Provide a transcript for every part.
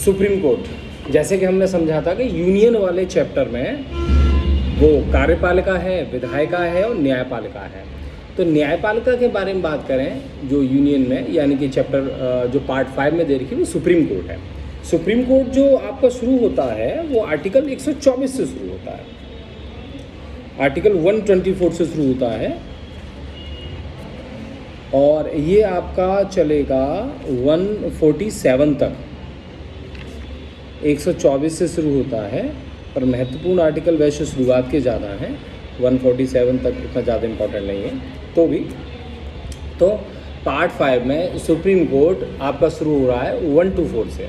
Supreme court, जैसे कि हमने समझा था कि यूनियन वाले चैप्टर में वो कार्यपालिका है, विधायिका है और न्यायपालिका है। तो न्यायपालिका के बारे में बात करें जो यूनियन में, यानी कि चैप्टर जो पार्ट 5 में दे रखी है, वो सुप्रीम कोर्ट है। सुप्रीम कोर्ट जो आपका शुरू होता है वो आर्टिकल 124 से शुरू होता है, आर्टिकल 124 से शुरू होता है और ये आपका चलेगा 147 तक। 124 से शुरू होता है पर महत्वपूर्ण आर्टिकल वैसे शुरुआत के ज़्यादा हैं, 147 तक इतना ज़्यादा इम्पोर्टेंट नहीं है। तो भी तो पार्ट 5 में सुप्रीम कोर्ट आपका शुरू हो रहा है 124 से,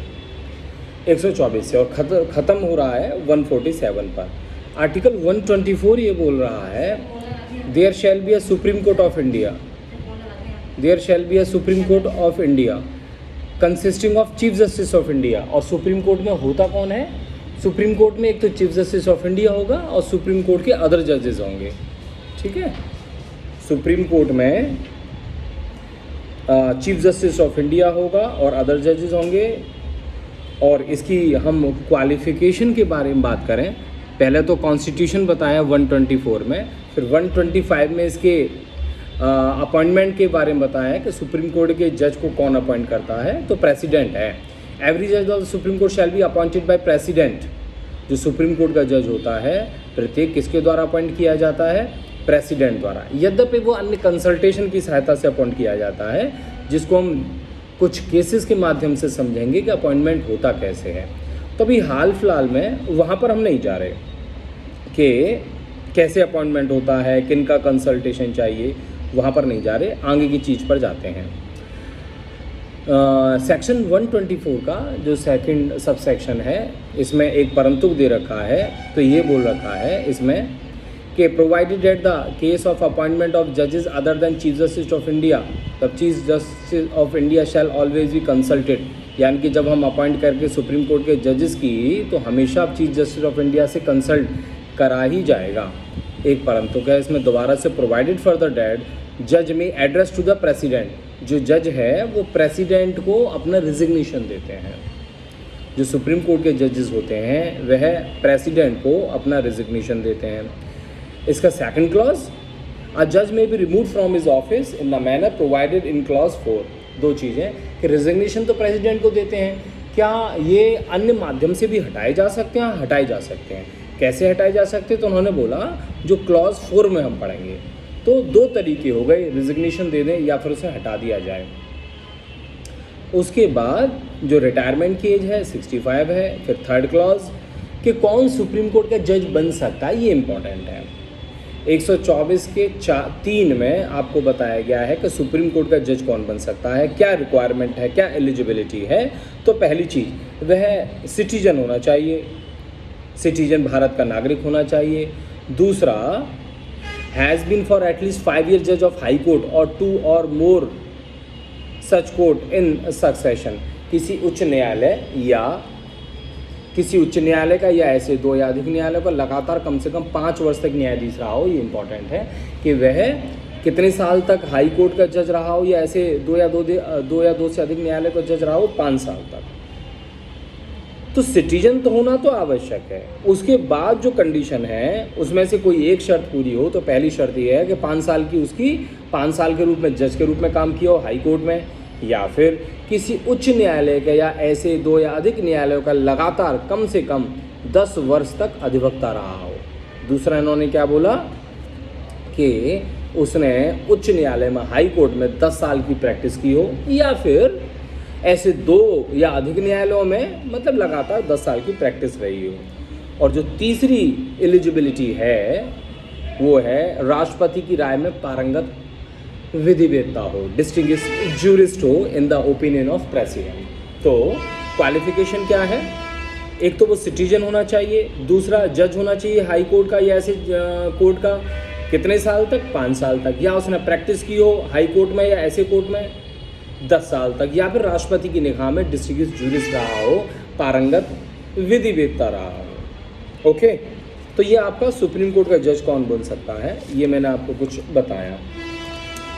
124 से, और ख़त्म हो रहा है 147 पर। आर्टिकल 124 ये बोल रहा है there shall be a supreme court of India, there shall be a supreme court of India consisting of chief justice of India. और सुप्रीम कोर्ट में होता कौन है? सुप्रीम कोर्ट में एक तो चीफ जस्टिस ऑफ इंडिया होगा और सुप्रीम कोर्ट के अदर जजेस होंगे, ठीक है। सुप्रीम कोर्ट में चीफ जस्टिस ऑफ इंडिया होगा और अदर जजेस होंगे। और इसकी हम क्वालिफिकेशन के बारे में बात करें, पहले तो कॉन्स्टिट्यूशन बताया 124 में, फिर 125 में इसके अपॉइंटमेंट के बारे में बताया कि सुप्रीम कोर्ट के जज को कौन अपॉइंट करता है, तो प्रेसिडेंट है। एवरी जज of the supreme Court shell be appointed by president. जो सुप्रीम कोर्ट का जज होता है प्रत्येक किसके द्वारा अपॉइंट किया जाता है? प्रेसिडेंट द्वारा। यद्यपि वो अन्य कंसल्टेशन की सहायता से अपॉइंट किया जाता है, जिसको हम कुछ केसेस के माध्यम से समझेंगे कि अपॉइंटमेंट होता कैसे है। तो अभी हाल फिलहाल में वहाँ पर हम नहीं जा रहे कि कैसे अपॉइंटमेंट होता है, किन का कंसल्टेशन चाहिए, वहाँ पर नहीं जा रहे, आगे की चीज़ पर जाते हैं। सेक्शन 124 का जो सेकंड सब सेक्शन है, इसमें एक परंतु दे रखा है। तो ये बोल रखा है इसमें कि provided at the case of appointment of जजेस other than chief justice of India, तब chief justice of India shall always be consulted. यानी कि जब हम अपॉइंट करके सुप्रीम कोर्ट के जजेस की, तो हमेशा चीफ जस्टिस ऑफ इंडिया से कंसल्ट करा ही जाएगा। एक परंतु क्या इसमें दोबारा से प्रोवाइडेड फर्दर डैट जज में एड्रेस टू द प्रेसिडेंट। जो जज है वो प्रेसिडेंट को अपना रिजिग्नेशन देते हैं। जो सुप्रीम कोर्ट के जजेस होते हैं वह प्रेसिडेंट को अपना रिजिग्नेशन देते हैं। इसका सेकंड क्लॉज, अ जज में be remove from his office in the manner provided in clause 4। दो चीज़ें कि रिजिग्नेशन तो प्रेसिडेंट को देते हैं, क्या ये अन्य माध्यम से भी हटाए जा सकते हैं? हटाए जा सकते हैं। कैसे हटाए जा सकते हैं? तो उन्होंने बोला जो क्लॉज 4 में हम पढ़ेंगे। तो दो तरीके हो गए, रिजिग्नेशन दे दें या फिर उसे हटा दिया जाए। उसके बाद जो रिटायरमेंट की एज है 65 है। फिर थर्ड क्लॉज कि कौन सुप्रीम कोर्ट का जज बन सकता है, ये इंपॉर्टेंट है। 124 के 3 में आपको बताया गया है कि सुप्रीम कोर्ट का जज कौन बन सकता है, क्या रिक्वायरमेंट है, क्या एलिजिबिलिटी है। तो पहली चीज़ वह सिटीजन होना चाहिए, सिटीजन भारत का नागरिक होना चाहिए। दूसरा, has been for at least 5 year जज ऑफ हाई कोर्ट और 2 और मोर सच कोर्ट इन सक्सेशन। किसी उच्च न्यायालय या किसी उच्च न्यायालय का या ऐसे 2 या अधिक न्यायालय का लगातार कम से कम 5 वर्ष तक न्यायाधीश रहा हो। ये इंपॉर्टेंट है कि वह कितने साल तक हाई कोर्ट का जज रहा हो, या ऐसे 2 या 2 से अधिक न्यायालय का जज रहा हो 5 साल तक। तो सिटीजन तो होना तो आवश्यक है। उसके बाद जो कंडीशन है उसमें से कोई एक शर्त पूरी हो। तो पहली शर्त ये है कि 5 साल की उसकी 5 साल के रूप में जज के रूप में काम किया हो हाई कोर्ट में, या फिर किसी उच्च न्यायालय के या ऐसे 2 या अधिक न्यायालयों का लगातार कम से कम 10 वर्ष तक अधिवक्ता रहा हो। दूसरा इन्होंने क्या बोला कि उसने उच्च न्यायालय में हाई कोर्ट में 10 साल की प्रैक्टिस की हो, या फिर ऐसे 2 या अधिक न्यायालयों में मतलब लगातार 10 साल की प्रैक्टिस रही हो। और जो तीसरी एलिजिबिलिटी है वो है राष्ट्रपति की राय में पारंगत विधिवेत्ता हो, डिस्टिंग्विश्ड जूरिस्ट हो in the opinion of president. तो क्वालिफिकेशन क्या है? एक तो वो सिटीजन होना चाहिए, दूसरा जज होना चाहिए हाई कोर्ट का या ऐसे कोर्ट का, कितने साल तक? 5 साल तक, या उसने प्रैक्टिस की हो हाई कोर्ट में या ऐसे कोर्ट में 10 साल तक, या फिर राष्ट्रपति की निगाह में डिस्टिंग्विश्ड जूरिस्ट रहा हो, पारंगत विधिवेत्ता रहा हो। ओके, तो ये आपका सुप्रीम कोर्ट का जज कौन बन सकता है, ये मैंने आपको कुछ बताया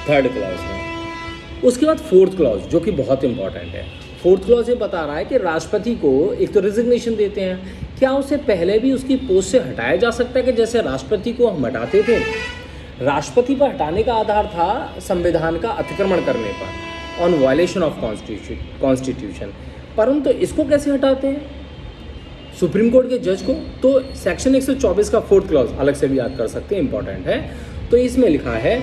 थर्ड क्लॉज में। उसके बाद फोर्थ क्लॉज जो कि बहुत इंपॉर्टेंट है। फोर्थ क्लॉज ये बता रहा है कि राष्ट्रपति को एक तो रिजिग्नेशन देते हैं, क्या उसे पहले भी उसकी पोस्ट से हटाया जा सकता है कि जैसे राष्ट्रपति को हम हटाते थे? राष्ट्रपति पर हटाने का आधार था संविधान का अतिक्रमण करने पर, ऑन वायलेशन ऑफ कॉन्स्टिट्यूशन, परंतु इसको कैसे हटाते हैं सुप्रीम कोर्ट के जज को? तो सेक्शन 124 का फोर्थ क्लॉज अलग से भी याद कर सकते हैं, इंपॉर्टेंट है। तो इसमें लिखा है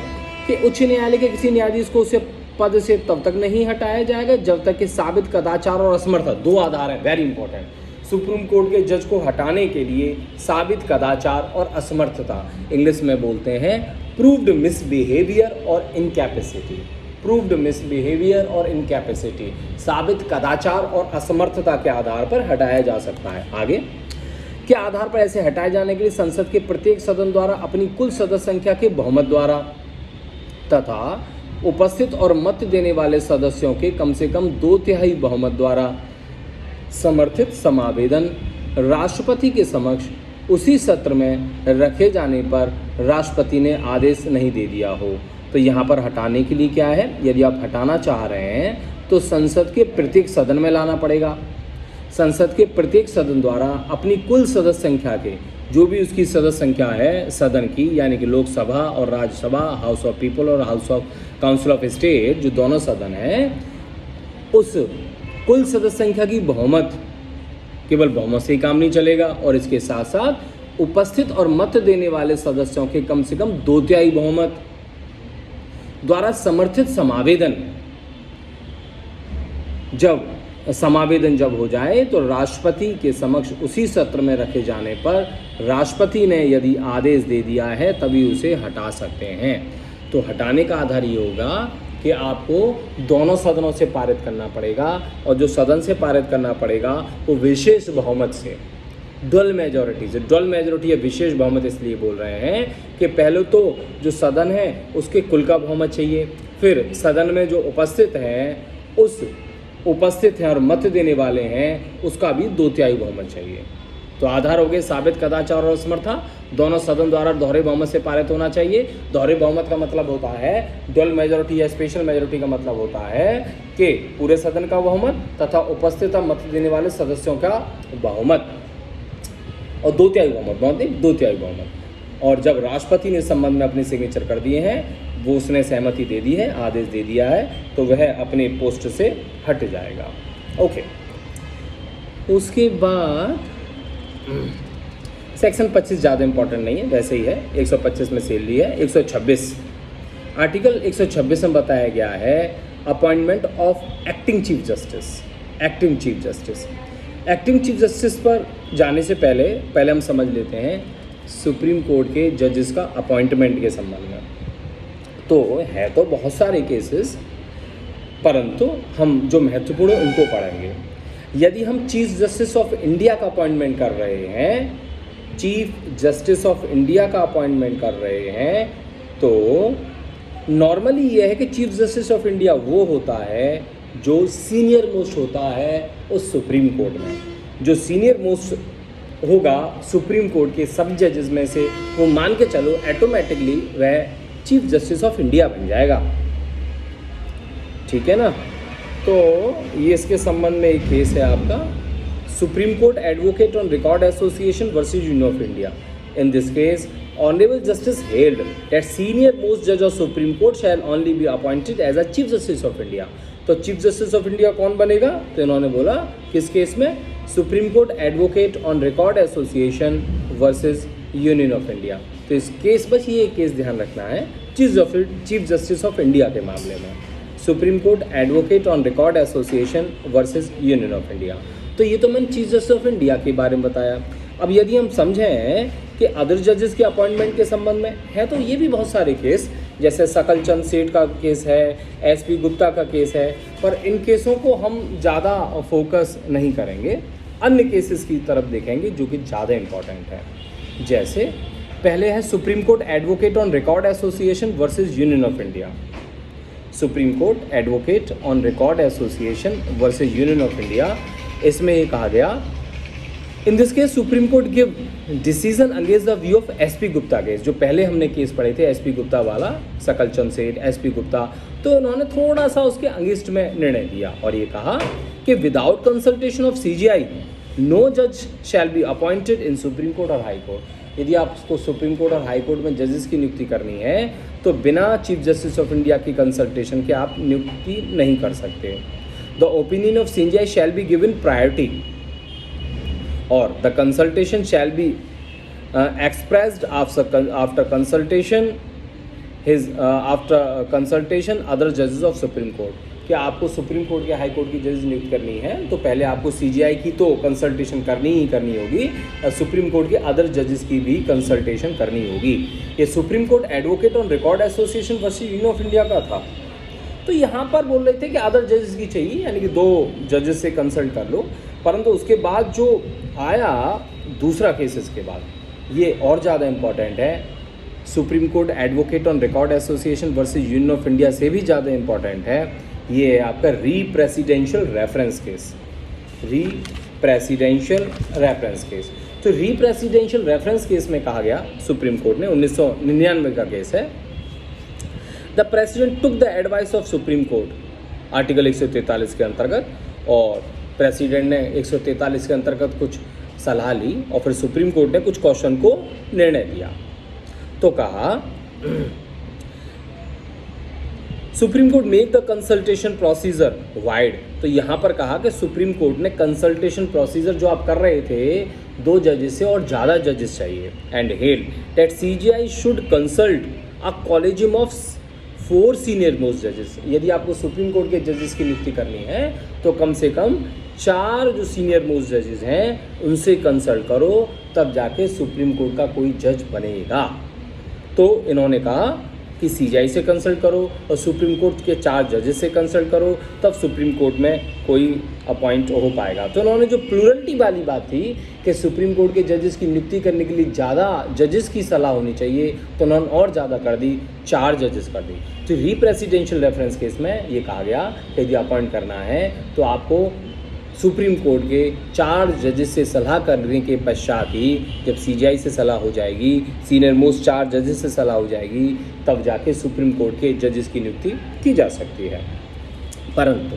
कि उच्च न्यायालय के किसी न्यायाधीश को उसे पद से तब तक नहीं हटाया जाएगा जब तक कि साबित कदाचार और असमर्थता, दो आधार है, वेरी इंपॉर्टेंट, सुप्रीम कोर्ट के जज को हटाने के लिए साबित कदाचार और असमर्थता, इंग्लिश में बोलते हैं प्रूव्ड मिसबिहेवियर और इनकैपेसिटी, प्रूव्ड मिसबिहेवियर और इनकैपेसिटी, साबित कदाचार और असमर्थता के आधार पर हटाया जा सकता है। आगे के आधार पर ऐसे हटाए जाने के लिए संसद के प्रत्येक सदन द्वारा अपनी कुल सदस्य संख्या के बहुमत द्वारा तथा उपस्थित और मत देने वाले सदस्यों के कम से कम 2/3 बहुमत द्वारा समर्थित समावेदन राष्ट्रपति के समक्ष उसी सत्र में रखे जाने पर राष्ट्रपति ने आदेश नहीं दे दिया हो। तो यहाँ पर हटाने के लिए क्या है, यदि आप हटाना चाह रहे हैं तो संसद के प्रत्येक सदन में लाना पड़ेगा। संसद के प्रत्येक सदन द्वारा अपनी कुल सदस्य संख्या के, जो भी उसकी सदस्य संख्या है सदन की, यानी कि लोकसभा और राज्यसभा, हाउस ऑफ पीपल और house of council of state, जो दोनों सदन हैं, उस कुल सदस्य संख्या की बहुमत, केवल बहुमत से ही काम नहीं चलेगा, और इसके साथ साथ उपस्थित और मत देने वाले सदस्यों के कम से कम 2/3 बहुमत द्वारा समर्थित समावेदन, जब समावेदन जब हो जाए तो राष्ट्रपति के समक्ष उसी सत्र में रखे जाने पर राष्ट्रपति ने यदि आदेश दे दिया है तभी उसे हटा सकते हैं। तो हटाने का आधार ये होगा कि आपको दोनों सदनों से पारित करना पड़ेगा, और जो सदन से पारित करना पड़ेगा वो विशेष बहुमत से, ड्वल मेजॉरिटी से। ड्वल मेजॉरिटी या विशेष बहुमत इसलिए बोल रहे हैं कि पहले तो जो सदन है उसके कुल का बहुमत चाहिए, फिर सदन में जो उपस्थित हैं उस उपस्थित हैं और मत देने वाले हैं उसका भी 2/3 बहुमत चाहिए। तो आधार हो गए साबित कदाचार और असमर्थता, दोनों सदन द्वारा दोहरे बहुमत से पारित होना चाहिए। दोहरे बहुमत का मतलब होता है, ड्वल मेजॉरिटी या स्पेशल मेजॉरिटी का मतलब होता है कि पूरे सदन का बहुमत तथा उपस्थित मत देने वाले सदस्यों का बहुमत, और 2/3 बहुमत, बहुत नहीं 2/3 बहुमत। और जब राष्ट्रपति ने इस संबंध में अपने सिग्नेचर कर दिए हैं, वो उसने सहमति दे दी है, आदेश दे दिया है, तो वह अपने पोस्ट से हट जाएगा। ओके, उसके बाद सेक्शन 25 ज़्यादा इंपॉर्टेंट नहीं है, वैसे ही है, 125 में से ली है। 126 आर्टिकल 126 में बताया गया है appointment of acting chief justice. Acting chief justice, acting chief justice पर जाने से पहले हम समझ लेते हैं सुप्रीम कोर्ट के जजेस का अपॉइंटमेंट के संबंध में। तो है तो बहुत सारे केसेस, परंतु हम जो महत्वपूर्ण उनको पढ़ेंगे। यदि हम चीफ जस्टिस ऑफ इंडिया का अपॉइंटमेंट कर रहे हैं, चीफ जस्टिस ऑफ इंडिया का अपॉइंटमेंट कर रहे हैं, तो नॉर्मली यह है कि चीफ जस्टिस ऑफ इंडिया वो होता है जो सीनियर मोस्ट होता है उस सुप्रीम कोर्ट में। जो सीनियर मोस्ट होगा सुप्रीम कोर्ट के सब जजेस में से, वो मान के चलो ऑटोमेटिकली वह चीफ जस्टिस ऑफ इंडिया बन जाएगा। ठीक है ना? तो ये इसके संबंध में एक केस है आपका, Supreme Court advocate on record association versus Union of India. In this case honourable justice held that senior most जज of supreme Court shall only be appointed as a chief justice of India. तो chief justice of India कौन बनेगा? तो इन्होंने बोला किस case में? Supreme Court advocate on record association versus Union of India. तो इस केस, बस ये केस ध्यान रखना है, चीफ जस्टिस ऑफ इंडिया के मामले में, Supreme Court advocate on record association versus Union of India. तो ये तो मैंने चीफ जस्टिस ऑफ इंडिया के बारे में बताया। अब यदि हम समझें कि अदर जजेस के अपॉइंटमेंट के संबंध में है, तो ये भी बहुत सारे केस, जैसे सकल चंद सेठ का केस है, एसपी गुप्ता का केस है, पर इन केसों को हम ज़्यादा फोकस नहीं करेंगे, अन्य केसेस की तरफ देखेंगे जो कि ज़्यादा इम्पॉर्टेंट है। जैसे पहले है supreme Court advocate on record association versus Union of India. Supreme Court advocate on record association versus Union of India, इसमें ये कहा गया, इन this case supreme court give decision against the view of SP Gupta case. जो पहले हमने case पढ़े थे SP Gupta वाला, सकल चंद सेठ, एसपी गुप्ता, तो उन्होंने थोड़ा सा उसके अगेंस्ट में निर्णय दिया और ये कहा कि without consultation of CJI no जज shall be appointed in Supreme court और हाई कोर्ट। यदि आपको सुप्रीम कोर्ट और हाई कोर्ट में जजेस की नियुक्ति करनी है तो बिना चीफ जस्टिस ऑफ इंडिया की कंसल्टेशन के आप नियुक्ति नहीं कर सकते। The opinion of CJI shall be given priority और the consultation shall be expressed after consultation other judges of Supreme Court। कि आपको सुप्रीम कोर्ट या हाई कोर्ट की जजेस नियुक्त करनी है तो पहले आपको सीजीआई की तो कंसल्टेशन करनी ही करनी होगी और सुप्रीम कोर्ट के अदर जजेस की भी कंसल्टेशन करनी होगी। ये supreme Court advocate on record association versus union of India का था। तो यहाँ पर बोल रहे थे कि अदर जजेस की चाहिए, यानी कि 2 जजेस से कंसल्ट कर लो, परंतु उसके बाद जो आया दूसरा केसेस के बाद ये और ज़्यादा इम्पॉर्टेंट है। Supreme Court advocate on record association versus union of India से भी ज़्यादा इम्पॉर्टेंट है। ये है आपका री प्रेसिडेंशियल रेफरेंस केस। री प्रेसिडेंशियल रेफरेंस केस। तो री प्रेसिडेंशियल रेफरेंस केस में कहा गया सुप्रीम कोर्ट ने 1999 का केस है। The president took the advice of supreme court article 143 के अंतर्गत, और प्रेसिडेंट ने 143 के अंतर्गत कुछ सलाह ली और फिर सुप्रीम कोर्ट ने कुछ क्वेश्चन को निर्णय दिया। तो कहा supreme court make the consultation procedure wide. तो यहाँ पर कहा कि सुप्रीम कोर्ट ने कंसल्टेशन प्रोसीजर जो आप कर रहे थे 2 जजेस से और ज़्यादा जजेस चाहिए, and held that CGI should consult a collegium of 4 senior most जजेस। यदि आपको सुप्रीम कोर्ट के जजेस की नियुक्ति करनी है तो कम से कम 4 जो सीनियर मोस्ट जजेस हैं उनसे कंसल्ट करो, तब जाके सुप्रीम कोर्ट का कोई जज बनेगा। तो इन्होंने कहा कि सीजीआई से कंसल्ट करो और सुप्रीम कोर्ट के 4 जजेस से कंसल्ट करो, तब सुप्रीम कोर्ट में कोई अपॉइंट हो पाएगा। तो इन्होंने जो प्लूरलिटी वाली बात थी कि सुप्रीम कोर्ट के जजेस की नियुक्ति करने के लिए ज़्यादा जजेस की सलाह होनी चाहिए, तो उन्होंने और ज़्यादा कर दी, 4 जजेस कर दी। तो री प्रेसिडेंशियल रेफरेंस केस में ये कहा गया कि यदि अपॉइंट करना है तो आपको सुप्रीम कोर्ट के 4 जजेस से सलाह करने के पश्चात ही, जब सीजीआई से सलाह हो जाएगी, सीनियर मोस्ट 4 जजेस से सलाह हो जाएगी, तब जाके सुप्रीम कोर्ट के जजेस की नियुक्ति की जा सकती है। परंतु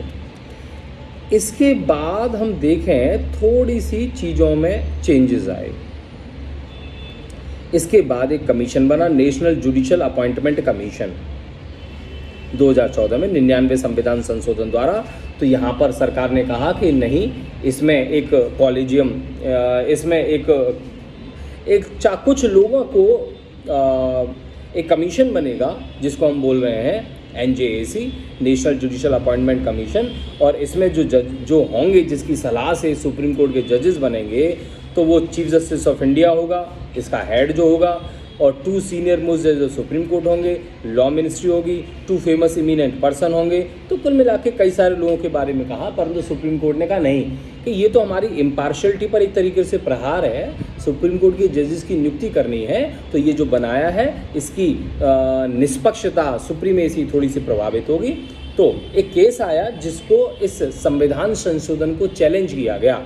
इसके बाद हम देखें थोड़ी सी चीज़ों में चेंजेस आए। इसके बाद एक कमीशन बना, नेशनल जुडिशियल अपॉइंटमेंट कमीशन, 2014 में 99 संविधान संशोधन द्वारा। तो यहाँ पर सरकार ने कहा कि नहीं, इसमें एक कॉलेजियम, इसमें कुछ लोगों को एक कमीशन बनेगा जिसको हम बोल रहे हैं NJAC, national judicial appointment commission. और इसमें जो होंगे, जिसकी सलाह से सुप्रीम कोर्ट के जजेस बनेंगे, तो वो चीफ जस्टिस ऑफ इंडिया होगा, इसका हेड जो होगा, और 2 सीनियर मोस्ट जजेस सुप्रीम कोर्ट होंगे, लॉ मिनिस्ट्री होगी, 2 फेमस इमिनेंट पर्सन होंगे। तो कुल मिला के कई सारे लोगों के बारे में कहा, परंतु सुप्रीम कोर्ट ने कहा नहीं, कि ये तो हमारी इम्पार्शलिटी पर एक तरीके से प्रहार है। सुप्रीम कोर्ट के जजेस की नियुक्ति करनी है तो ये जो बनाया है इसकी निष्पक्षता, सुप्रीमेसी थोड़ी सी प्रभावित होगी। तो एक केस आया जिसको इस संविधान संशोधन को चैलेंज किया गया।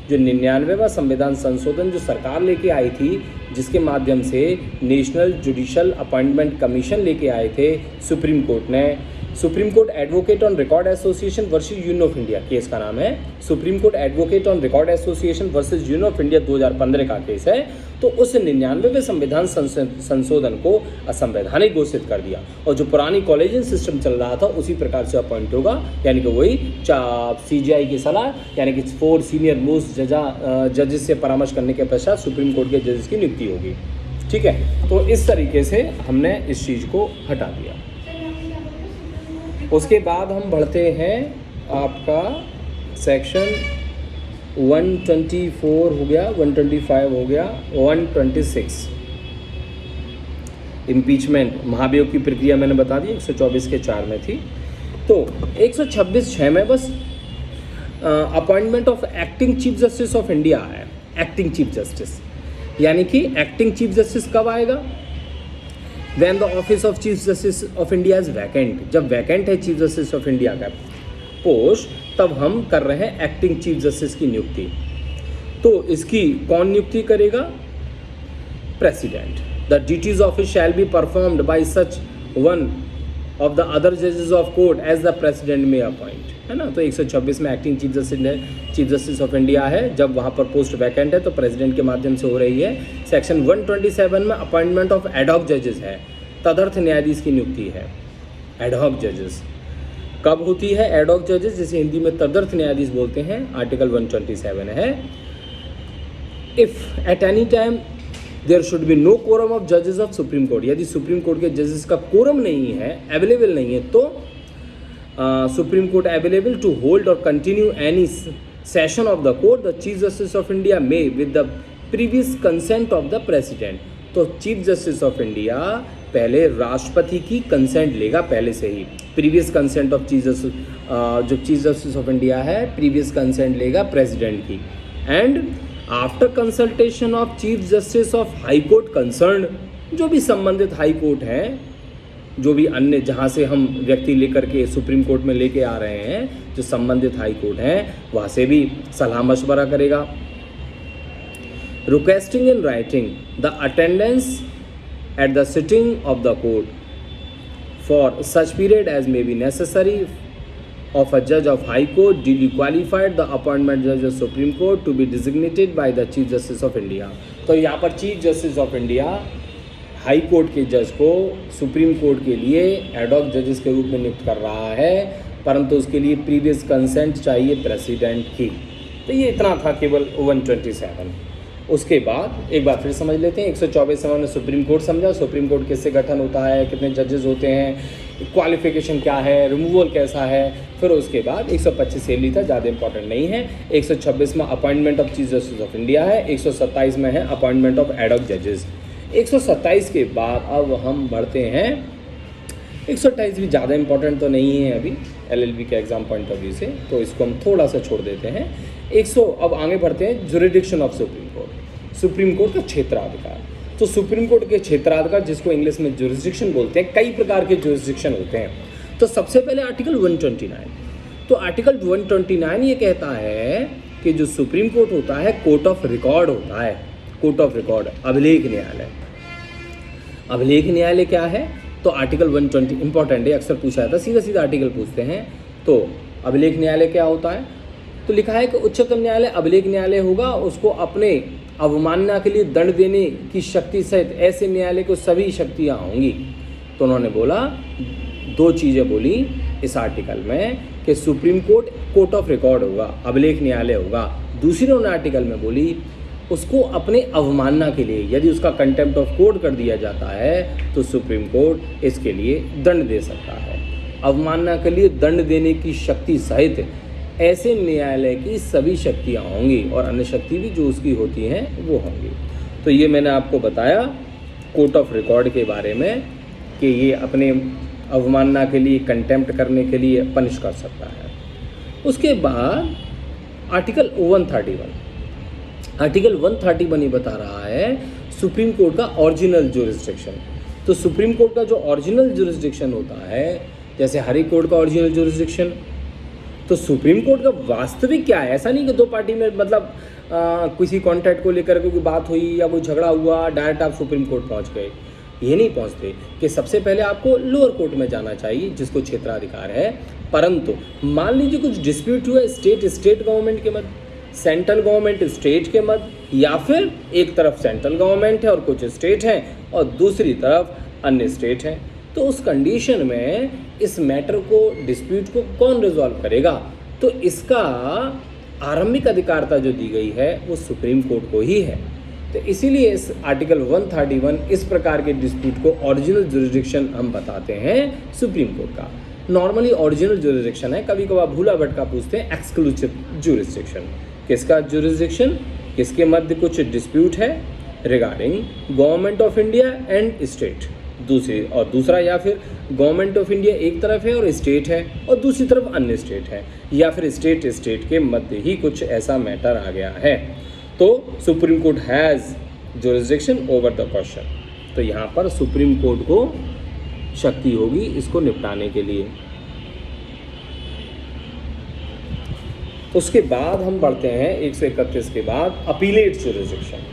जो 99वां संविधान संशोधन जो सरकार लेके आई थी, जिसके माध्यम से नेशनल जुडिशियल अपॉइंटमेंट कमीशन लेके आए थे सुप्रीम कोर्ट ने, supreme Court advocate on record association versus union of India, case का नाम है supreme Court advocate on record association versus union of India, 2015 का केस है। तो उस 99वें संविधान संशोधन को असंवैधानिक घोषित कर दिया, और जो पुरानी कॉलेजियन सिस्टम चल रहा था उसी प्रकार से अपॉइंट होगा, यानी कि वही सीजीआई की सलाह, यानी कि 4 सीनियर मोस्ट जजेस से परामर्श करने के पश्चात सुप्रीम कोर्ट के जजेस की नियुक्ति होगी। ठीक है, तो इस तरीके से हमने इस चीज़ को हटा दिया। उसके बाद हम बढ़ते हैं आपका सेक्शन 124 हो गया, 125 हो गया, 126 इम्पीचमेंट, महाभियोग की प्रक्रिया मैंने बता दी 124 के 4 में थी। तो 126(6) में बस appointment of acting chief justice of India है। एक्टिंग चीफ जस्टिस यानी कि एक्टिंग चीफ जस्टिस कब आएगा? When the office of Chief Justice of India is vacant, जब वैकेंट है चीफ जस्टिस ऑफ इंडिया का पोस्ट, तब हम कर रहे हैं एक्टिंग चीफ जस्टिस की नियुक्ति। तो इसकी कौन नियुक्ति करेगा? President. The duties of it shall be performed by such one of the other जजेस of court as the president may appoint. है ना। तो 126 में acting chief justice of India है, जब वहाँ पर पोस्ट वैकेंट है तो प्रेसिडेंट के माध्यम से हो रही है। सेक्शन 127 में अपॉइंटमेंट ऑफ एडहॉक जजेस है, तदर्थ न्यायाधीश की नियुक्ति है। एडहॉक जजेस कब होती है? एडहॉक जजेस, जिसे हिंदी में तदर्थ न्यायाधीश बोलते हैं, आर्टिकल 127 है। If at any time there should be no quorum of जजेस ऑफ सुप्रीम कोर्ट, यदि सुप्रीम कोर्ट के जजेस का कोरम नहीं है, अवेलेबल नहीं है, तो supreme Court available to hold और continue any session of the court, the chief justice of India may with the previous consent of the president. तो चीफ जस्टिस ऑफ इंडिया पहले राष्ट्रपति की कंसेंट लेगा पहले से ही, previous consent of chief justice, जो चीफ जस्टिस ऑफ इंडिया है प्रीवियस कंसेंट लेगा प्रेसिडेंट की। And after consultation of chief justice of high court concern, जो भी संबंधित हाई कोर्ट हैं, जो भी अन्य जहाँ से हम व्यक्ति लेकर के सुप्रीम कोर्ट में लेके आ रहे हैं, जो संबंधित हाई कोर्ट हैं, वहाँ से भी सलाह मशवरा करेगा। Requesting in writing the attendance at the sitting of the court for such period as may be necessary of a judge of high court duly qualified the appointment judge of supreme court to be designated by the chief justice of india। तो यहाँ पर chief justice of India high court के जज को supreme court के लिए ad hoc जजेस के रूप में नियुक्त कर रहा है, परंतु उसके लिए प्रीवियस कंसेंट चाहिए प्रेसिडेंट की। तो ये इतना था केवल 127। उसके बाद एक बार फिर समझ लेते हैं। 124 में हमने सुप्रीम कोर्ट समझा, सुप्रीम कोर्ट किससे गठन होता है, कितने जजेस होते हैं, क्वालिफिकेशन क्या है, रिमूवल कैसा है। फिर उसके बाद 125 से ली था, ज़्यादा इंपॉर्टेंट नहीं है। 126 में appointment of chief justice of India है, 127 में है अपॉइंटमेंट ऑफ एडहॉक जजेस। 127 के बाद अब हम बढ़ते हैं, 128 भी ज़्यादा इंपॉर्टेंट तो नहीं है अभी एलएलबी के एग्जाम पॉइंट ऑफ व्यू से, तो इसको हम थोड़ा सा छोड़ देते हैं। 100 अब आगे बढ़ते हैं, jurisdiction of supreme court, supreme court का क्षेत्राधिकार। तो सुप्रीम कोर्ट के क्षेत्राधिकार, जिसको इंग्लिश में जुरिस्डिक्शन बोलते हैं, कई प्रकार के जुरिस्डिक्शन होते हैं। तो सबसे पहले आर्टिकल 129। तो आर्टिकल 129 ये कहता है कि जो सुप्रीम कोर्ट होता है कोर्ट ऑफ रिकॉर्ड होता है, कोर्ट ऑफ रिकॉर्ड, अभिलेख न्यायालय। अभिलेख न्यायालय क्या है? तो आर्टिकल 120 इंपॉर्टेंट है, अक्सर पूछा जाता है, सीधा सीधा आर्टिकल पूछते हैं। तो अभिलेख न्यायालय क्या होता है? तो लिखा है कि उच्चतम न्यायालय अभिलेख न्यायालय होगा, उसको अपने अवमानना के लिए दंड देने की शक्ति सहित ऐसे न्यायालय को सभी शक्तियाँ होंगी। तो उन्होंने बोला, दो चीज़ें बोली इस आर्टिकल में कि supreme court court of record होगा, अभिलेख न्यायालय होगा। दूसरी उन्होंने आर्टिकल में बोली, उसको अपने अवमानना के लिए यदि उसका कंटेम्प्ट ऑफ कोर्ट कर दिया जाता है तो सुप्रीम कोर्ट इसके लिए दंड दे सकता है। अवमानना के लिए दंड देने की शक्ति सहित ऐसे न्यायालय की सभी शक्तियाँ होंगी और अन्य शक्ति भी जो उसकी होती हैं वो होंगी। तो ये मैंने आपको बताया कोर्ट ऑफ रिकॉर्ड के बारे में कि ये अपने अवमानना के लिए, कंटेम्प्ट करने के लिए पनिश कर सकता है। उसके बाद आर्टिकल 131, आर्टिकल 131 ये बता रहा है सुप्रीम कोर्ट का ओरिजिनल जुरिस्डिक्शन। तो सुप्रीम कोर्ट का जो ओरिजिनल जुरिस्डिक्शन होता है, जैसे हर एक कोर्ट का ओरिजिनल जुरिस्डिक्शन, तो सुप्रीम कोर्ट का वास्तविक क्या है? ऐसा नहीं कि दो पार्टी में मतलब किसी कॉन्ट्रैक्ट को लेकर के कोई बात हुई या कोई झगड़ा हुआ, डायरेक्ट आप सुप्रीम कोर्ट पहुंच गए, ये नहीं पहुंचते। कि सबसे पहले आपको लोअर कोर्ट में जाना चाहिए जिसको क्षेत्राधिकार है। परंतु मान लीजिए कुछ डिस्प्यूट हुआ स्टेट गवर्नमेंट के मध्य, सेंट्रल गवर्नमेंट स्टेट के मध्य, या फिर एक तरफ सेंट्रल गवर्नमेंट है और कुछ स्टेट हैं और दूसरी तरफ अन्य स्टेट हैं, तो उस कंडीशन में इस मैटर को, डिस्प्यूट को कौन रिजॉल्व करेगा? तो इसका आरंभिक अधिकारता जो दी गई है वो सुप्रीम कोर्ट को ही है। तो इसीलिए इस आर्टिकल 131 इस प्रकार के डिस्प्यूट को ओरिजिनल जुरिस्डिक्शन हम बताते हैं सुप्रीम कोर्ट का। नॉर्मली ओरिजिनल जुरिस्डिक्शन है, कभी कभार भूला भटका पूछते हैं एक्सक्लूसिव जुरिस्डिक्शन। किसका जुरिस्डिक्शन? किसके मध्य कुछ डिस्प्यूट है regarding government of India and state, दूसरा या फिर गवर्नमेंट ऑफ इंडिया एक तरफ है और स्टेट है और दूसरी तरफ अन्य स्टेट है, या फिर स्टेट के मध्य ही कुछ ऐसा मैटर आ गया है, तो supreme court has jurisdiction over the question. तो यहाँ पर सुप्रीम कोर्ट को शक्ति होगी इसको निपटाने के लिए। उसके बाद हम बढ़ते हैं 131 के बाद अपीलेट जुरिस्डिक्शन।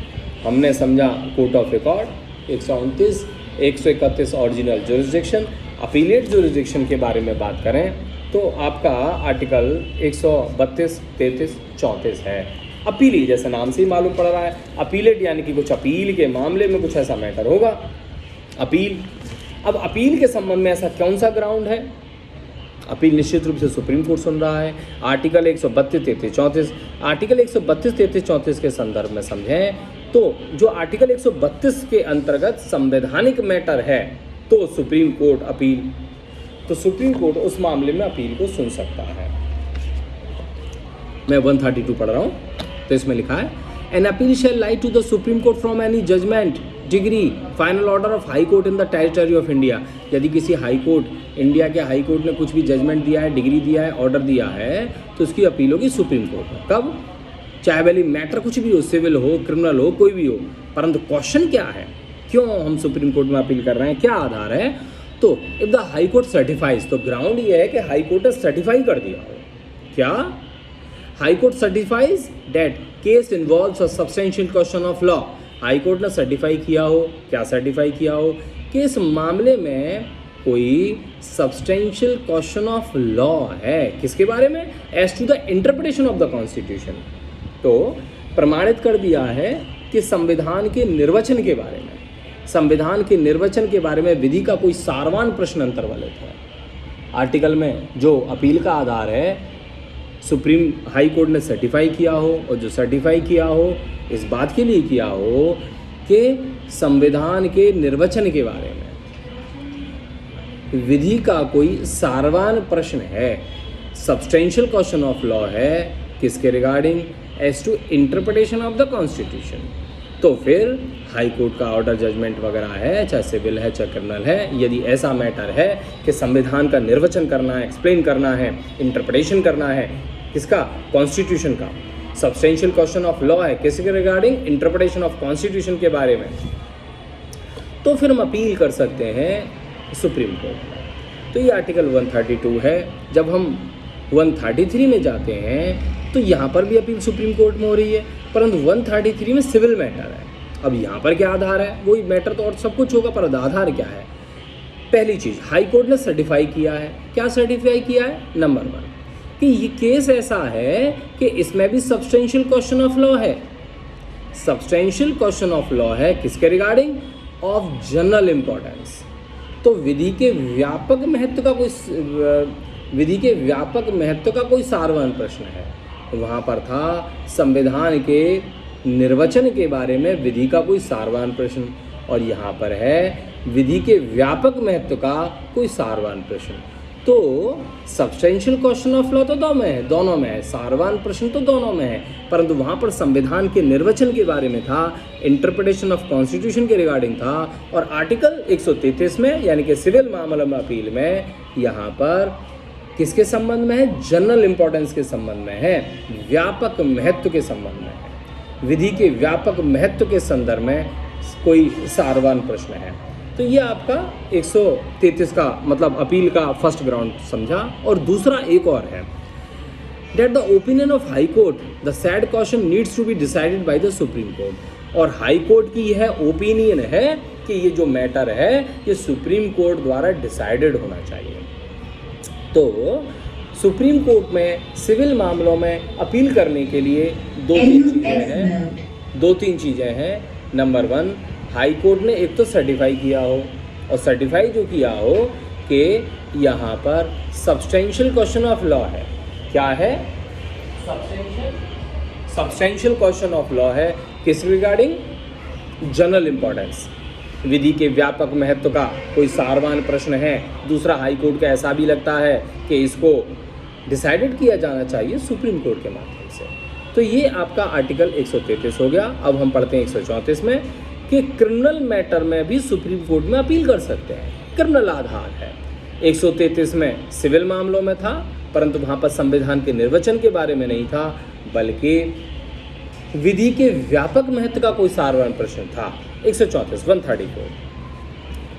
हमने समझा court of record, 129, 131 original jurisdiction. Appellate jurisdiction के बारे में बात करें तो आपका आर्टिकल 132, 33, 34 है अपीली, जैसे नाम से ही मालूम पड़ रहा है अपीलेट, यानी कि कुछ अपील के मामले में कुछ ऐसा मैटर होगा, अपील। अब अपील के संबंध में ऐसा कौन सा ग्राउंड है? अपील निश्चित रूप से सुप्रीम कोर्ट सुन रहा है। आर्टिकल 132, 33, 34, आर्टिकल 132, 33, 34 के संदर्भ में समझें तो जो आर्टिकल 132 के अंतर्गत संवैधानिक मैटर है तो सुप्रीम कोर्ट अपील, तो सुप्रीम कोर्ट उस मामले में अपील को सुन सकता है। मैं 132 पढ़ रहा हूँ, तो इसमें लिखा है an appeal shall lie to the supreme court from any judgment, decree, final order of high court in the territory of India. यदि किसी हाई कोर्ट, इंडिया के हाई कोर्ट ने कुछ भी जजमेंट दिया है, डिग्री दिया है, ऑर्डर दिया है, तो उसकी अपील होगी सुप्रीम कोर्ट में। कब? चाहे भले मैटर कुछ भी हो, सिविल हो, क्रिमिनल हो, कोई भी हो, परंतु क्वेश्चन क्या है, क्यों हम सुप्रीम कोर्ट में अपील कर रहे हैं, क्या आधार है? तो if the high court certifies, तो ग्राउंड ये है कि हाई कोर्ट ने सर्टिफाई कर दिया हो। क्या? High court certifies that case involves a substantial question of law. High court ने सर्टिफाई किया हो, क्या सर्टिफाई किया हो? कि इस मामले में कोई सब्सटेंशियल क्वेश्चन ऑफ लॉ है, किसके बारे में? As to the interpretation of the constitution. तो प्रमाणित कर दिया है कि संविधान के निर्वचन के बारे में, संविधान के निर्वचन के बारे में विधि का कोई सारवान प्रश्न अंतर्वलित है। आर्टिकल में जो अपील का आधार है सुप्रीम हाई कोर्ट ने सर्टिफाई किया हो, और जो सर्टिफाई किया हो इस बात के लिए किया हो कि संविधान के निर्वचन के बारे में विधि का कोई सारवान प्रश्न है, सब्सटेंशियल क्वेश्चन ऑफ लॉ है, किसके regarding? As to interpretation of the constitution. तो फिर हाई कोर्ट का ऑर्डर, जजमेंट वगैरह है, चाहे सिविल है चाहे क्रिमिनल है, यदि ऐसा मैटर है कि संविधान का निर्वचन करना है, एक्सप्लेन करना है, इंटरप्रिटेशन करना है, किसका? कॉन्स्टिट्यूशन का, सब्सटेंशियल क्वेश्चन ऑफ लॉ है, किसके रिगार्डिंग? इंटरप्रिटेशन ऑफ कॉन्स्टिट्यूशन के बारे में, तो फिर हम अपील कर सकते हैं सुप्रीम कोर्ट में। तो ये आर्टिकल 132 है। जब हम 133 में जाते हैं तो यहाँ पर भी अपील सुप्रीम कोर्ट में हो रही है, परंतु 133 में सिविल मैटर है। अब यहाँ पर क्या आधार है? वही मैटर तो और सब कुछ होगा, पर आधार क्या है? पहली चीज़, हाई कोर्ट ने सर्टिफाई किया है। क्या सर्टिफाई किया है? नंबर 1 कि ये केस ऐसा है कि इसमें भी सब्सटेंशियल क्वेश्चन ऑफ लॉ है। सब्सटेंशियल क्वेश्चन ऑफ लॉ है, किसके रिगार्डिंग? Of general importance. तो विधि के व्यापक महत्व का कोई सारवान प्रश्न है। वहाँ पर था संविधान के निर्वचन के बारे में विधि का कोई सारवान प्रश्न, और यहाँ पर है विधि के व्यापक महत्व का कोई सारवान प्रश्न। तो सब्सटेंशियल क्वेश्चन ऑफ लॉ तो दोनों में है, सारवान प्रश्न तो दोनों में है, परंतु वहाँ पर संविधान के निर्वचन के बारे में था, इंटरप्रिटेशन ऑफ कॉन्स्टिट्यूशन के रिगार्डिंग था, और आर्टिकल 133 में यानी कि सिविल मामलों में अपील में यहाँ पर किसके संबंध में है? जनरल इंपॉर्टेंस के संबंध में है, व्यापक महत्व के संबंध में है, विधि के व्यापक महत्व के संदर्भ में कोई सारवान प्रश्न है। तो ये आपका 133 का मतलब अपील का फर्स्ट ग्राउंड समझा। और दूसरा एक और है, that the opinion of high court the said question needs to be decided by the supreme court. और हाई कोर्ट की यह ओपिनियन है कि ये जो मैटर है ये सुप्रीम कोर्ट द्वारा डिसाइडेड होना चाहिए। तो सुप्रीम कोर्ट में सिविल मामलों में अपील करने के लिए दो तीन चीज़ें हैं। नंबर 1, हाई कोर्ट ने एक तो सर्टिफाई किया हो, और सर्टिफाई जो किया हो कि यहाँ पर सब्सटेंशियल क्वेश्चन ऑफ लॉ है। क्या है? सब्सटेंशियल क्वेश्चन ऑफ लॉ है, किस रिगार्डिंग? जनरल इंपॉर्टेंस, विधि के व्यापक महत्व का कोई सारवान प्रश्न है। दूसरा, हाई कोर्ट का ऐसा भी लगता है कि इसको डिसाइडेड किया जाना चाहिए सुप्रीम कोर्ट के माध्यम से। तो ये आपका आर्टिकल 133 हो गया। अब हम पढ़ते हैं 134 में कि क्रिमिनल मैटर में भी सुप्रीम कोर्ट में अपील कर सकते हैं, क्रिमिनल आधार है। 133 में सिविल मामलों में था, परंतु वहाँ पर संविधान के निर्वचन के बारे में नहीं था, बल्कि विधि के व्यापक महत्व का कोई सारवान प्रश्न था। 134 134।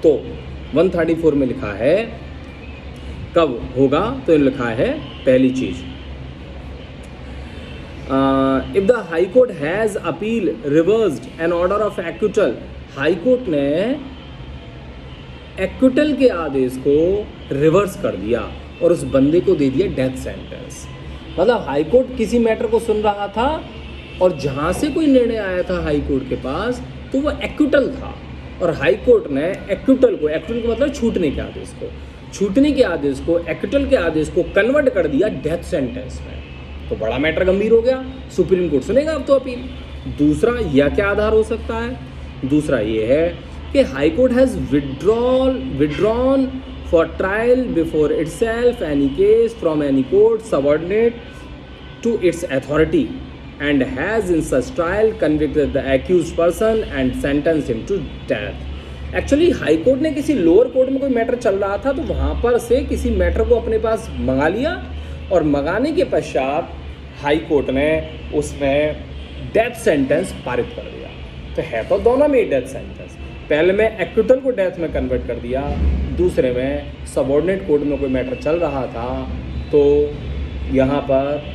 तो 134 में लिखा है कब होगा, तो लिखा है पहली चीज, if the high court has appeal reversed an order of acquittal. High court ने एक्विटल के आदेश को रिवर्स कर दिया, और उस बंदे को दे दिया डेथ सेंटेंस। मतलब हाई कोर्ट किसी मैटर को सुन रहा था और जहाँ से कोई निर्णय आया था हाई कोर्ट के पास तो वो एक्विटल था, और हाई कोर्ट ने एक्विटल को मतलब छूटने के आदेश को एक्विटल के आदेश को कन्वर्ट कर दिया डेथ सेंटेंस में। तो बड़ा मैटर गंभीर हो गया, सुप्रीम कोर्ट सुनेगा अब तो अपील। दूसरा यह क्या आधार हो सकता है? दूसरा ये है कि high court has withdrawn for trial before itself any case from any court subordinate to its authority and has in such trial convicted the accused person and sentenced him to death। Actually high court ने किसी lower court में कोई matter चल रहा था तो वहाँ पर से किसी मैटर को अपने पास मंगा लिया, और मंगाने के पश्चात हाई कोर्ट ने उसमें डेथ सेंटेंस पारित कर दिया। तो है तो दोनों में डेथ सेंटेंस, पहले में एक्विटल को डेथ में कन्वर्ट कर दिया, दूसरे में सबऑर्डिनेट कोर्ट में कोई मैटर चल रहा था तो यहाँ पर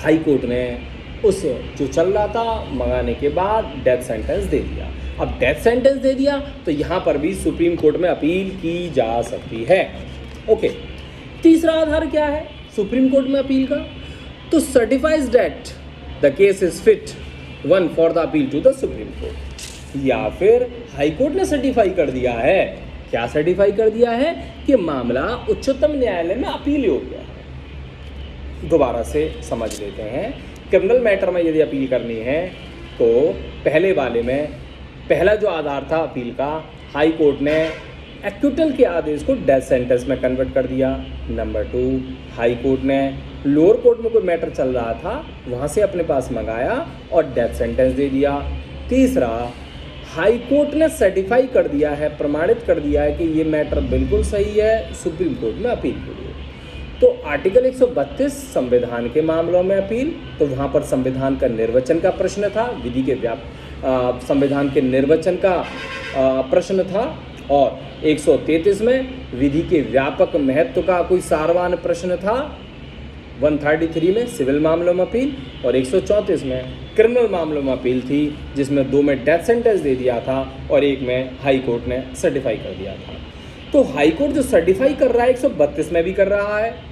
हाई कोर्ट ने उस जो चल रहा था मंगाने के बाद डेथ सेंटेंस दे दिया। अब डेथ सेंटेंस दे दिया तो यहाँ पर भी सुप्रीम कोर्ट में अपील की जा सकती है। ओके, तीसरा आधार क्या है सुप्रीम कोर्ट में अपील का? तो certifies that the case is fit one for the appeal to the supreme court, या फिर हाई कोर्ट ने सर्टिफाई कर दिया है। क्या सर्टिफाई कर दिया है? कि मामला उच्चतम न्यायालय में अपील योग्य है। दोबारा से समझ लेते हैं, क्रिमिनल मैटर में यदि अपील करनी है तो पहले वाले में पहला जो आधार था अपील का, हाई कोर्ट ने एक्विटल के आदेश को डेथ सेंटेंस में कन्वर्ट कर दिया। नंबर 2, हाई कोर्ट ने लोअर कोर्ट में कोई मैटर चल रहा था वहाँ से अपने पास मंगाया और डेथ सेंटेंस दे दिया। तीसरा, हाई कोर्ट ने सर्टिफाई कर दिया है, प्रमाणित कर दिया है कि ये मैटर बिल्कुल सही है सुप्रीम कोर्ट में अपील के लिए। तो आर्टिकल 132 संविधान के मामलों में अपील, तो वहाँ पर संविधान का निर्वचन का प्रश्न था, विधि के संविधान के निर्वचन का प्रश्न था, और 133 में विधि के व्यापक महत्व का कोई सारवान प्रश्न था, 133 में सिविल मामलों में अपील, और 134 में क्रिमिनल मामलों में अपील थी, जिसमें 2 में डेथ सेंटेंस दे दिया था और 1 में हाई कोर्ट ने सर्टिफाई कर दिया था। तो हाई कोर्ट जो सर्टिफाई कर रहा है 132 में भी कर रहा है,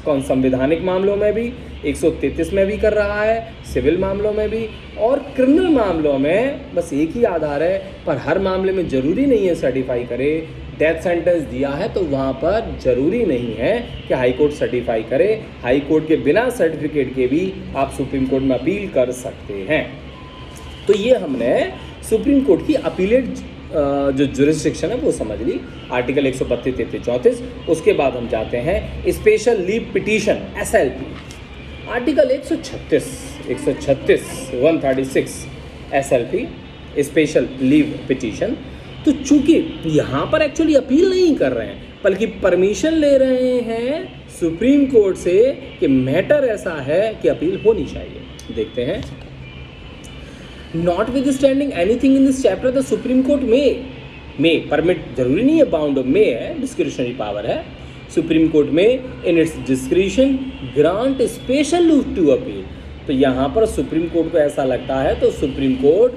कौन संवैधानिक मामलों में भी, 133 में भी कर रहा है, सिविल मामलों में भी, और क्रिमिनल मामलों में बस एक ही आधार है, पर हर मामले में ज़रूरी नहीं है सर्टिफाई करे। डेथ सेंटेंस दिया है तो वहाँ पर ज़रूरी नहीं है कि हाई कोर्ट सर्टिफाई करे, हाई कोर्ट के बिना सर्टिफिकेट के भी आप सुप्रीम कोर्ट में अपील कर सकते हैं। तो ये हमने सुप्रीम कोर्ट की अपीलेट जो जुरिस्डिक्शन है वो समझ ली, आर्टिकल 132, 33, 34। उसके बाद हम जाते हैं special leave petition SLP, article 136, 136 SLP special leave petition. तो चूंकि यहाँ पर एक्चुअली अपील नहीं कर रहे हैं बल्कि परमिशन ले रहे हैं सुप्रीम कोर्ट से कि मैटर ऐसा है कि अपील होनी चाहिए। देखते हैं, notwithstanding anything in this chapter the supreme court may permit, जरूरी नहीं है बाउंड, में है, डिस्क्रिशनरी पावर है, supreme court may in its discretion grant special leave to appeal. तो यहाँ पर सुप्रीम कोर्ट को ऐसा लगता है तो सुप्रीम कोर्ट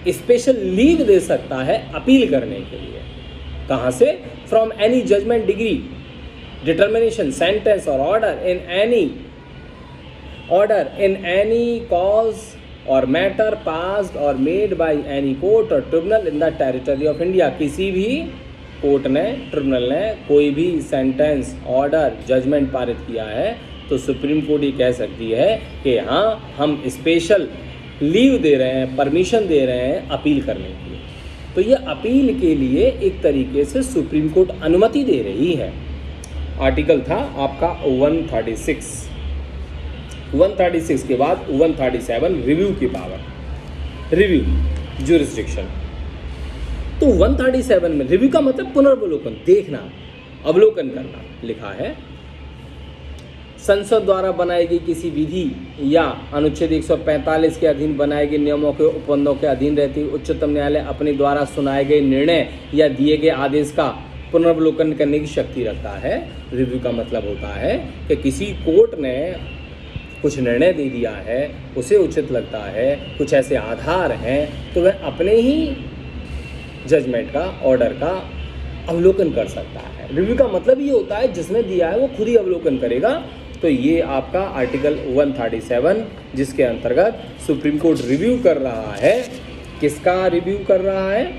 स्पेशल लीव दे सकता है अपील करने के लिए। कहाँ से? From any judgment, decree, determination, sentence और ऑर्डर इन एनी कॉज और मैटर पास्ड और मेड बाय एनी कोर्ट और tribunal in the territory of India. किसी भी कोर्ट ने, ट्रिब्यूनल ने कोई भी सेंटेंस, ऑर्डर, जजमेंट पारित किया है तो सुप्रीम कोर्ट ये कह सकती है कि हाँ, हम स्पेशल लीव दे रहे हैं, परमिशन दे रहे हैं अपील करने के लिए। तो ये अपील के लिए एक तरीके से सुप्रीम कोर्ट अनुमति दे रही है। आर्टिकल था आपका 136 के बाद 137 रिव्यू की पावर, रिव्यू जुरिस्डिक्शन। तो 137 में रिव्यू का मतलब पुनर्वलोकन, देखना, अवलोकन करना लिखा है। संसद द्वारा बनाई गई किसी विधि या अनुच्छेद 145 के अधीन बनाए गए नियमों के उपबंधों के अधीन रहती उच्चतम न्यायालय अपने द्वारा सुनाए गए निर्णय या दिए गए आदेश का पुनर्वलोकन करने की शक्ति रखता है। रिव्यू का मतलब होता है कि किसी कोर्ट ने कुछ निर्णय दे दिया है, उसे उचित लगता है, कुछ ऐसे आधार हैं, तो वह अपने ही जजमेंट का, ऑर्डर का अवलोकन कर सकता है। रिव्यू का मतलब ये होता है जिसने दिया है वो खुद ही अवलोकन करेगा। तो ये आपका आर्टिकल 137 जिसके अंतर्गत सुप्रीम कोर्ट रिव्यू कर रहा है। किसका रिव्यू कर रहा है?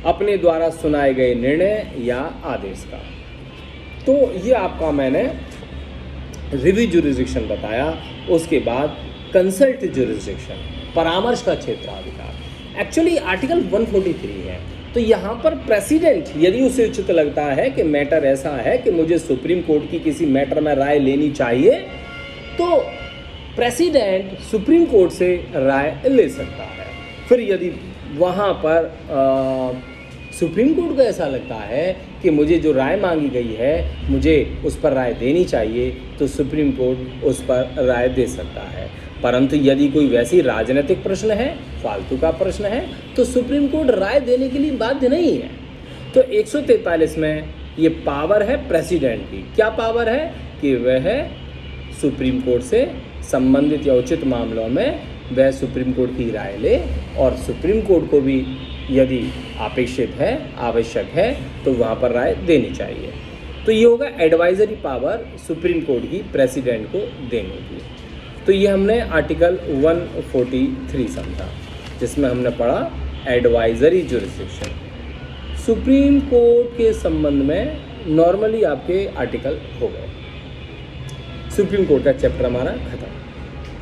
अपने द्वारा सुनाए गए निर्णय या आदेश का। तो ये आपका मैंने रिव्यू जुरिस्डिक्शन बताया। उसके बाद कंसल्ट जुरिस्डिक्शन, परामर्श का क्षेत्राधिकार। एक्चुअली आर्टिकल 143 है। तो यहाँ पर प्रेसिडेंट यदि उसे उचित लगता है कि मैटर ऐसा है कि मुझे सुप्रीम कोर्ट की किसी मैटर में राय लेनी चाहिए, तो प्रेसिडेंट सुप्रीम कोर्ट से राय ले सकता है। फिर यदि वहाँ पर सुप्रीम कोर्ट को ऐसा लगता है कि मुझे जो राय मांगी गई है मुझे उस पर राय देनी चाहिए, तो सुप्रीम कोर्ट उस पर राय दे सकता है। परंतु यदि कोई वैसी राजनीतिक प्रश्न है, फालतू का प्रश्न है, तो सुप्रीम कोर्ट राय देने के लिए बाध्य नहीं है। तो 143 में ये पावर है प्रेसिडेंट की। क्या पावर है? कि वह सुप्रीम कोर्ट से संबंधित या उचित मामलों में वह सुप्रीम कोर्ट की राय ले, और सुप्रीम कोर्ट को भी यदि अपेक्षित है, आवश्यक है, तो वहाँ पर राय देनी चाहिए। तो ये होगा एडवाइजरी पावर सुप्रीम कोर्ट की प्रेसिडेंट को देने की। तो ये हमने आर्टिकल 143 समझा, जिसमें हमने पढ़ा एडवाइजरी जुरिस्डिक्शन। सुप्रीम कोर्ट के संबंध में नॉर्मली आपके आर्टिकल हो गए। सुप्रीम कोर्ट का चैप्टर हमारा खत्म।